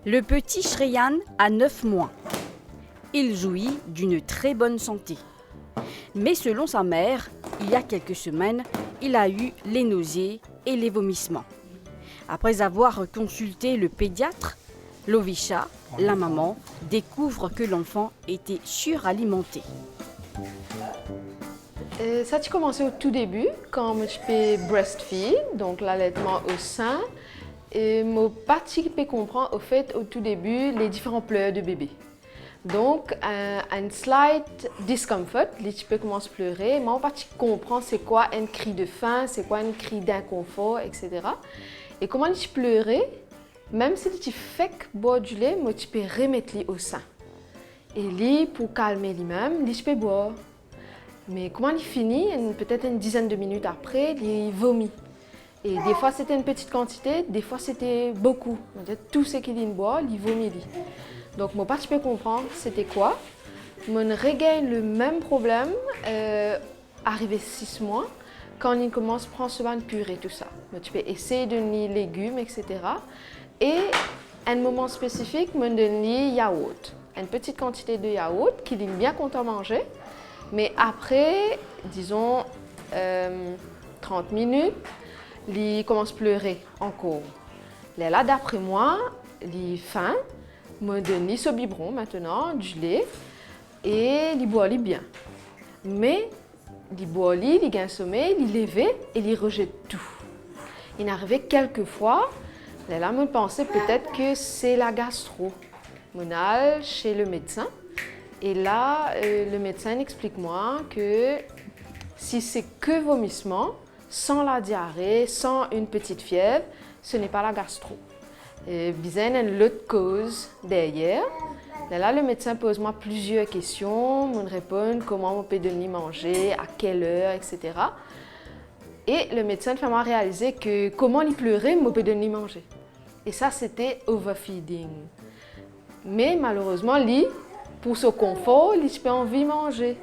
Le petit Shreyan a 9 mois. Il jouit d'une très bonne santé. Mais selon sa mère, il y a quelques semaines, il a eu les nausées et les vomissements. Après avoir consulté le pédiatre, Lovisha, la maman, découvre que l'enfant était suralimenté. Ça a commencé au tout début, quand je fais breastfeed, donc l'allaitement au sein. Et mon parti peut comprendre au fait au tout début les différents pleurs de bébé. Donc un slight discomfort, les petits commencent à pleurer. Mon parti comprend c'est quoi un cri de faim, c'est quoi un cri d'inconfort, etc. Et comment ils pleuraient, même si tu fais boire du lait, moi tu peux remettre lui au sein. Et lui pour calmer lui-même, lui peux boire. Mais comment il finit, peut-être une dizaine de minutes après, il vomit. Et des fois, c'était une petite quantité, des fois, c'était beaucoup. Tout ce qu'il boit, il vomit. Donc, mon parti peut comprendre c'était quoi. Mon regagne le même problème, arrivé 6 mois, quand il commence à prendre souvent une purée, tout ça. Donc, tu peux essayer de donner légumes, etc. Et à un moment spécifique, je donne yaourt. Une petite quantité de yaourt qu'il est bien content de manger. Mais après, disons, 30 minutes, il commence à pleurer encore. Là, d'après moi, il est faim, me donne ce biberon maintenant, du lait, et il boit bien. Mais il boit, il gagne sommeil, il lève et il rejette tout. Il arrivait quelques fois, là, je pensais peut-être que c'est la gastro. Je suis chez le médecin. Et là, le médecin explique-moi que si c'est que vomissement, sans la diarrhée, sans une petite fièvre, ce n'est pas la gastro. Il y a une autre cause derrière. Là, le médecin pose moi plusieurs questions, me répond comment on peut donner manger, à quelle heure, etc. Et le médecin fait moi réaliser que comment il pleurait, on peut donner manger. Et ça, c'était overfeeding. Mais malheureusement, lui, pour son confort, il a envie de manger.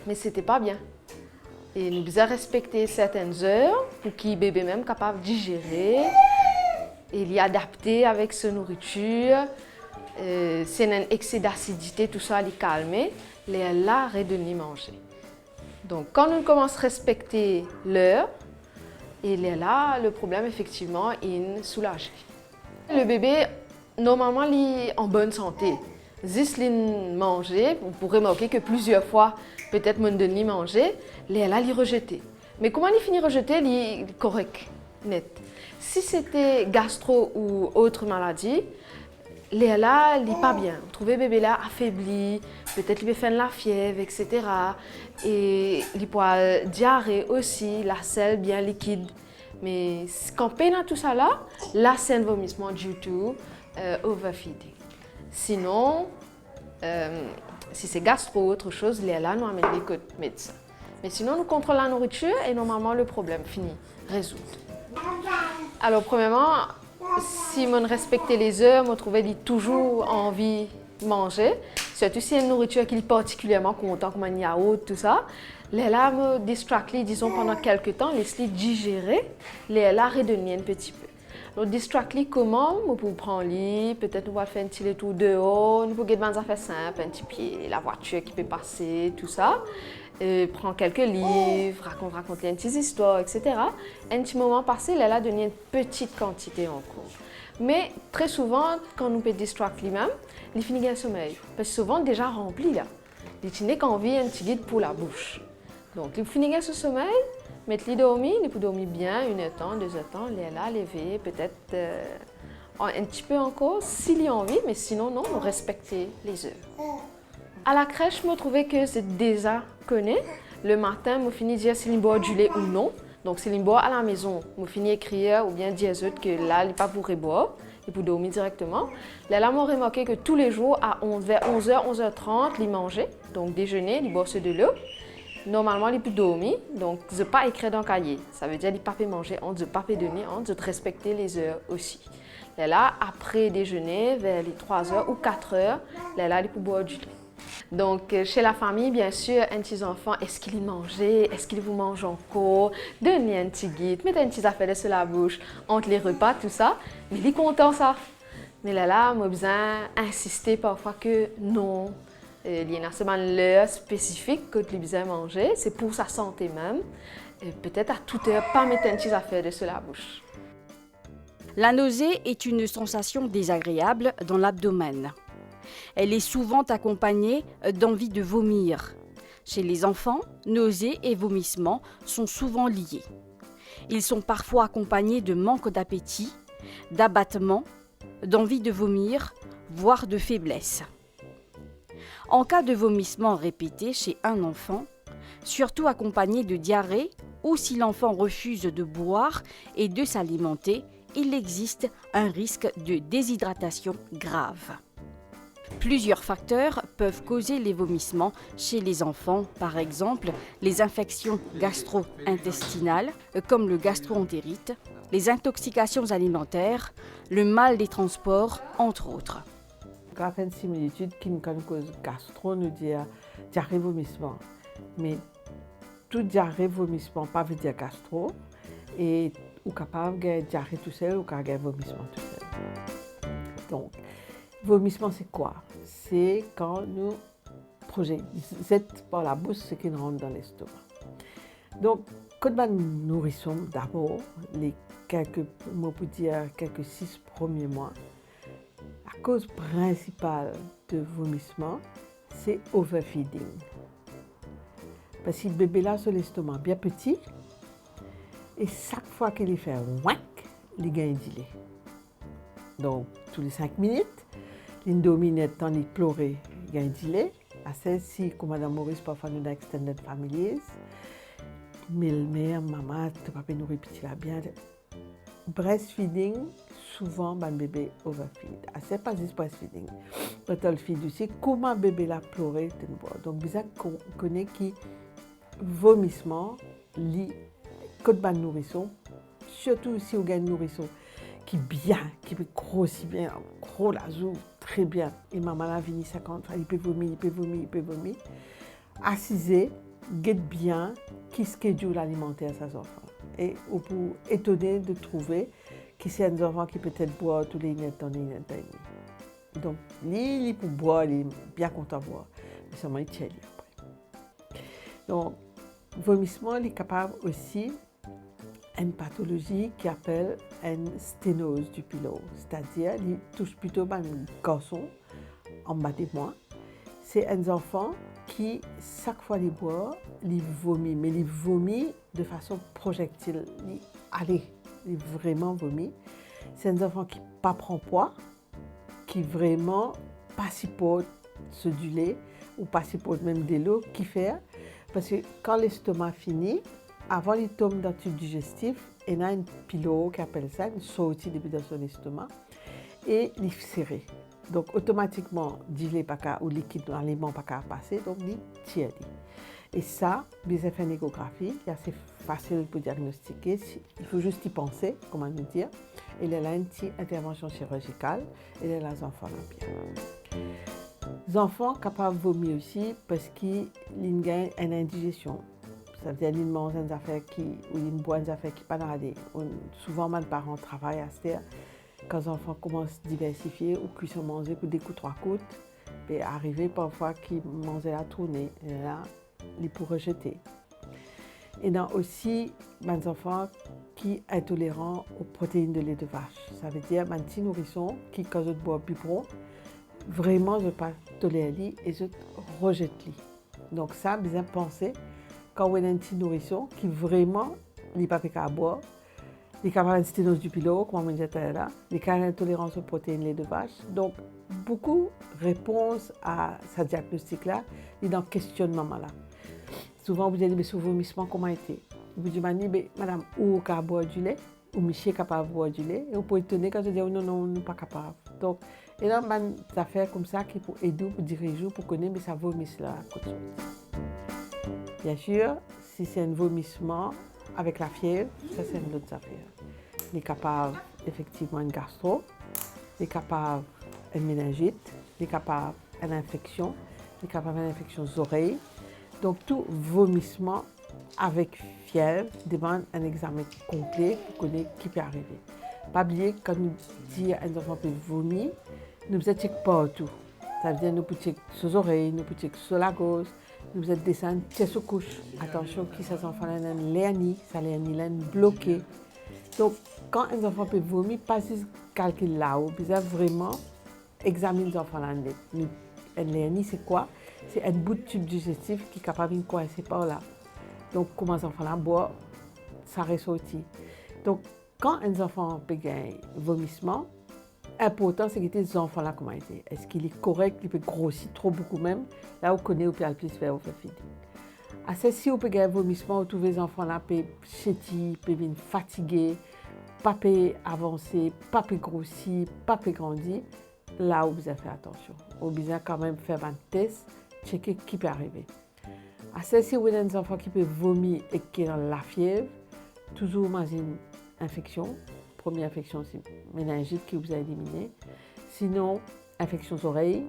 Mais ce n'était pas bien. Et nous devons respecter certaines heures pour que le bébé même capable de digérer. Et il y adapter avec sa nourriture. C'est un excès d'acidité, tout ça, il calmer. Il est là, redonner manger. Donc, quand on commence à respecter l'heure, il est là, le problème, effectivement, est soulagé. Le bébé, normalement, il est en bonne santé. Zisline manger, vous pourrez remarquer que plusieurs fois, peut-être mon Denis manger, là, il rejeté. Mais comment il finit rejeté, il est correct, net. Si c'était gastro ou autre maladie, là, il n'est pas bien. Vous trouvez bébé là affaibli, peut-être il peut faire de la fièvre, etc. Et il peut avoir diarrhée aussi, la selle bien liquide. Mais quand on a tout ça là, c'est un vomissement due to overfeeding. Sinon, si c'est gastro ou autre chose, là, nous amènons les médecins. Mais sinon, nous contrôlons la nourriture et normalement, le problème finit, résout. Alors, premièrement, si on respectait les heures, on trouvait toujours envie de manger. Surtout si il y a une nourriture qui est particulièrement content, comme un yaourt, tout ça. Là, on distract, disons, pendant quelques temps, laisse-les digérer. Là, redonner un petit peu. Donc, distract-les comment? On peut prendre lit, peut-être on va faire un petit tour dehors, on peut faire des affaires simples, un petit pied, la voiture qui peut passer, tout ça. Prendre quelques livres, raconter une petite histoire, etc. Un petit moment passé, là, donner une petite quantité encore. Mais très souvent, quand on peut distract lui-même, il finit bien sommeil. Parce que souvent, déjà rempli là. Il n'a qu'envie un petit guide pour la bouche. Donc, il finit bien ce sommeil. Mettre-les dormir, il peut dormir bien, 1 heure temps, 2 heures temps, il est là, lever, peut-être un petit peu encore, s'il y a envie, mais sinon, non, respecter les heures. À la crèche, je me trouvais que c'est déjà connu. Le matin, je finis de dire s'il boit du lait ou non. Donc, s'il boit à la maison, je finis d'écrire ou bien dire que là, il n'est pas pour boire, il peut dormir directement. Là, je remarqué que tous les jours, vers 11h, 11h30, il mangeait, donc déjeuner, il boit de l'eau. Normalement, il peut dormir, donc je ne pas écrire dans le cahier. Ça veut dire qu'il ne peut pas manger, on ne peut pas donner, on doit respecter les heures aussi. Là, après déjeuner, vers les 3h ou 4h, là, il peut boire du lait. Donc, chez la famille, bien sûr, un petit enfant, est-ce qu'il mangeait? Est-ce qu'il vous mange encore? Donnez un petit guide, mettez un petit affaire sur la bouche, entre les repas, tout ça. Mais il est content, ça. Mais là, moi, besoin insister parfois que non. Il y a seulement l'heure spécifique que tu as besoin de manger, c'est pour sa santé même. Et peut-être à toute heure, pas mettre une chose à faire de sur la bouche. La nausée est une sensation désagréable dans l'abdomen. Elle est souvent accompagnée d'envie de vomir. Chez les enfants, nausées et vomissements sont souvent liés. Ils sont parfois accompagnés de manque d'appétit, d'abattement, d'envie de vomir, voire de faiblesse. En cas de vomissement répété chez un enfant, surtout accompagné de diarrhée ou si l'enfant refuse de boire et de s'alimenter, il existe un risque de déshydratation grave. Plusieurs facteurs peuvent causer les vomissements chez les enfants, par exemple les infections gastro-intestinales comme le gastro-entérite, les intoxications alimentaires, le mal des transports, entre autres. Quand on fait une similitude qui nous cause gastro, nous dit diarrhée vomissement. Mais tout diarrhée vomissement pas veut dire gastro et ou capable de diarrhée tout seul ou capable de vomissement tout seul. Donc vomissement c'est quoi? C'est quand nous projetons par la bouche ce qui rentre dans l'estomac. Donc quand nous nourrissons d'abord les quelques mots pour dire quelques 6 premiers mois. La cause principale de vomissement, c'est overfeeding. Parce que le bébé là sur l'estomac bien petit, et chaque fois qu'il fait whack, il gagne du lait. Donc, tous les 5 minutes, l'indominette, tant il pleure, il gagne du lait. À celle-ci, comme Mme Maurice, parfois nous avons extended families, mère, maman, tu peux nourrir petit là bien. Breastfeeding, souvent, le bébé overfeed. C'est pas juste breastfeeding. Bottle feed aussi, comment le bébé l'a pleuré, donc, besoin qu'on connaît qui vomissement, quand on nourrisson, surtout si on a un nourrisson qui peut grossir bien, gros la joue, très bien. Et maman l'a vini 50, il peut vomir. Assiser, guette bien qui schedule alimentaire à ses enfants. Et on peut étonner de trouver que c'est un enfant qui peut-être boire tous les nuits dans les nuits. Donc, il peut boire, il est bien content de boire, mais seulement il tient après. Donc, vomissement, il est capable aussi une pathologie qui appelle une sténose du pylore, c'est-à-dire il touche plutôt un garçon en bas des mois. C'est un enfant qui, chaque fois qu'il boit, il vomit, mais il vomit de façon projectile. Il vraiment vomit. C'est un enfant qui ne prend pas poids, qui vraiment pas supporte ce du lait ou pas supporte même de l'eau, qui fait. Parce que quand l'estomac finit, avant il tombe dans le tube digestif, il y a une pylore qui appelle ça, une sortie depuis dans son estomac, et il est serré. Donc automatiquement, du lait ou liquide dans l'aliment pas qu'à passer, donc il tire. Et ça, les effets d'échographie, c'est assez facile pour diagnostiquer. Il faut juste y penser, comment nous dire. Et il y a une petite intervention chirurgicale et il y a les enfants là bien. Les enfants capables de vomir aussi parce qu'ils ont une indigestion. Ça veut dire qu'ils mangent des affaires ou ils boivent des affaires qui ne sont pas radées. Souvent, mes parents travaillent à ce quand les enfants commencent à diversifier ou qu'ils sont mangés pour des coups, 3 coups, et arriver parfois qu'ils mangent la tournée. Et là, ils peuvent rejeter. Et il y a aussi des enfants qui sont intolérants aux protéines de lait de vache. Ça veut dire des petits nourrissons qui, quand ils boivent biberon, vraiment je ne pas tolérer et je rejette. Donc ça, bien penser quand on a un petit nourrisson qui vraiment n'est pas capable de boire, il est capable de sténose du pylore, comme on disait là, il est capable d'intolérance aux protéines de lait de vache. Donc beaucoup de réponses à ce diagnostic-là, il est dans le questionnement là. Souvent, vous allez dire, ce vomissement, comment était? Vous dites, madame, ou capable de boire du lait, ou monsieur est capable de boire du lait, et vous pouvez étonner quand vous dites, non, on n'est pas capable. Donc, il y a des affaires comme ça qui peuvent aider, pour diriger, pour connaître, mais ça vomisse là. Bien sûr, si c'est un vomissement avec la fièvre, ça c'est une autre affaire. Il est capable, effectivement, une gastro, il est capable une méningite, il est capable une infection, il est capable une infection aux oreilles. Donc, tout vomissement avec fièvre demande un examen complet pour connaître qui peut arriver. Pas oublier, quand nous disons à un enfant peut vomir, nous faisons check partout. Ça veut dire nous pouvons check sur les oreilles, nous pouvons check sur la gorge, nous faisons descendre tête sous couche. Attention, qui ces enfants-là ont un lerni, ça lerni là bloqué. Donc, quand un enfant peut vomir, pas juste calculer là-haut, besoin vraiment examiner les enfants là. Un lerni, c'est quoi? C'est un bout de tube digestif qui est capable de coincer par là. Donc, comment les enfants là boivent, ça ressortit. Donc, quand un enfant peut gagner vomissement, important, c'est que les enfants là comment été. Est-ce qu'il est correct, il peut grossir trop beaucoup même. Là, on connaît où peut le plus faire overfeeding. À ce si on peut gagner vomissement, on trouve les enfants là peuvent chétir, peuvent venir fatigués, pas peuvent avancer, pas peuvent grossir, pas peuvent grandir. Là, on besoin faire attention. On besoin quand même faire un test, checker qui peut arriver. À ce si on a des enfants qui peuvent vomir et qui ont la fièvre, toujours une infection. Première infection, c'est méningite qui vous a éliminé. Sinon, infection aux oreilles,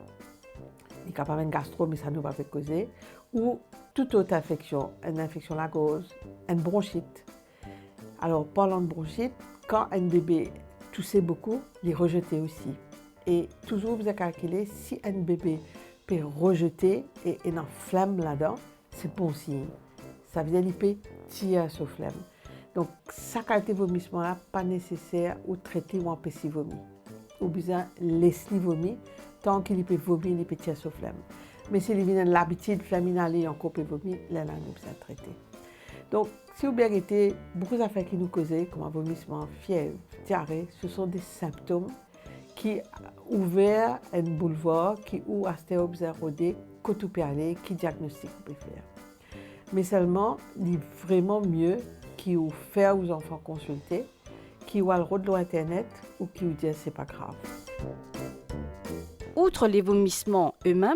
il est capable de gastro, mais ça ne va pas causer. Ou toute autre infection, une infection à la gorge, une bronchite. Alors, parlant de bronchite, quand un bébé tousse beaucoup, il est rejeté aussi. Et toujours, vous avez calculé, si un bébé peut rejeter et il enflamme là-dedans, c'est bon signe. Ça veut dire qu'il peut tirer sur flamme. Donc, sa qualité de vomissement-là, pas nécessaire ou traiter ou empêcher de vomir. Ou besoin laisser vomir, tant qu'il peut vomir, il peut tirer sur flamme. Mais s'il a l'habitude de flamme inhalée, encore peut vomir, là, nous besoin traiter. Donc, si vous bien été, beaucoup d'affaires qui nous causent, comme un vomissement, fièvre, diarrhée, ce sont des symptômes qui ouvrent un boulevard, qui ou à ce besoin rodé, que tout peut aller, qui diagnostic vous peut faire. Mais seulement, il est vraiment mieux qui ou faire aux enfants consulter, qui ou à le de Internet ou qui ou dire c'est pas grave. Outre les vomissements eux-mêmes,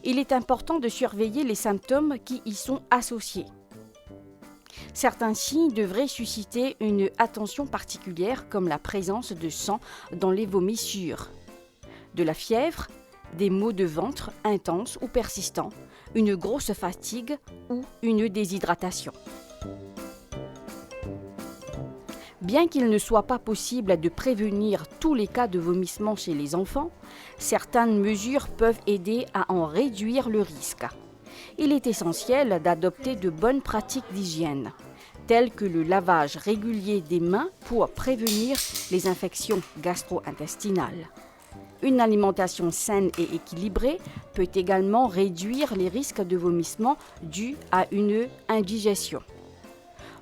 il est important de surveiller les symptômes qui y sont associés. Certains signes devraient susciter une attention particulière comme la présence de sang dans les vomissures, de la fièvre, des maux de ventre intenses ou persistants, une grosse fatigue ou une déshydratation. Bien qu'il ne soit pas possible de prévenir tous les cas de vomissement chez les enfants, certaines mesures peuvent aider à en réduire le risque. Il est essentiel d'adopter de bonnes pratiques d'hygiène, telles que le lavage régulier des mains pour prévenir les infections gastro-intestinales. Une alimentation saine et équilibrée peut également réduire les risques de vomissement dus à une indigestion.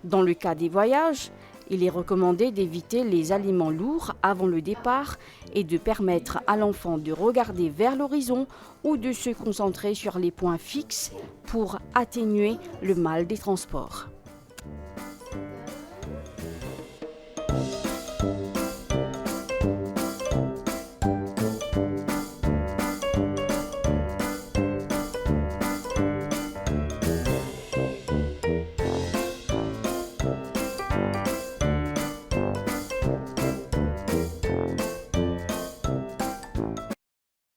Dans le cas des voyages, il est recommandé d'éviter les aliments lourds avant le départ et de permettre à l'enfant de regarder vers l'horizon ou de se concentrer sur les points fixes pour atténuer le mal des transports.